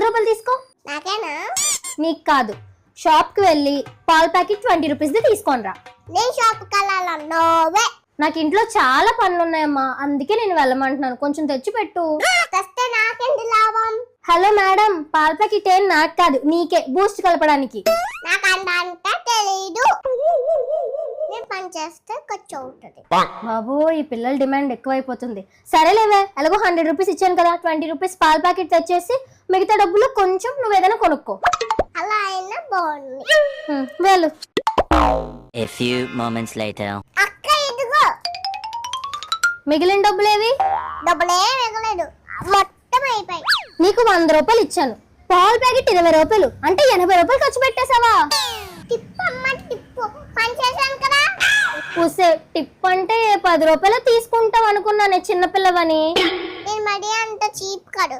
రూపాయలు తీసుకో. నాకేనా? నీకు కాదు, షాప్ కి వెళ్ళి పాల ప్యాకెట్ 20 రూపీస్ తీసుకోనరా. నేను షాప్ కి వెళ్ళాలా? నోవే. నాకు ఇంట్లో చాలా పనులు ఉన్నాయమ్మా, అందుకే నేను వెళ్ళమంటున్నాను. కొంచెం తెచ్చి పెట్టు. తెస్తే నాకేంటి లాభం? హలో మేడం, పాల ప్యాకెట్ ఏం నాకు కాదు, నీకే, బూస్ట్ కలపడానికి. నాకు అంత తెలీదు. నేను పని చేస్తే ఖర్చు అవుతుంది. బాబు, ఈ పిల్లల డిమాండ్ ఎక్కువైపోతుంది. సరేలేవే, ఎలాగో 100 రూపీస్ ఇచ్చాను కదా, 20 రూపీస్ పాల ప్యాకెట్ తెచ్చేసి మిగతా డబ్బులు కొంచెం నువ్వు ఏదైనా కొనుక్కో. అలా అయినా బాగుంది. వెళ్ళు. A few moments later. అక్క ఇదిగో. మిగిలిన డబ్బులేవి? డబ్బులే మిగలేదు, మొత్తం అయిపోయి. నీకు 100 రూపాయలు ఇచ్చాను, పాల ప్యాకెట్ 20 రూపాయలు, అంటే 80 రూపాయలు ఖర్చు పెట్టేశావా? టిప్పు అమ్మ టిప్పు, పని చేశాను కదా. పూసే, టిప్ అంటే 10 రూపాయలు తీసుకుంటావు అనుకున్నానే, చిన్నపిల్లవని. నేను మరీ అంత చీప్ కాదు.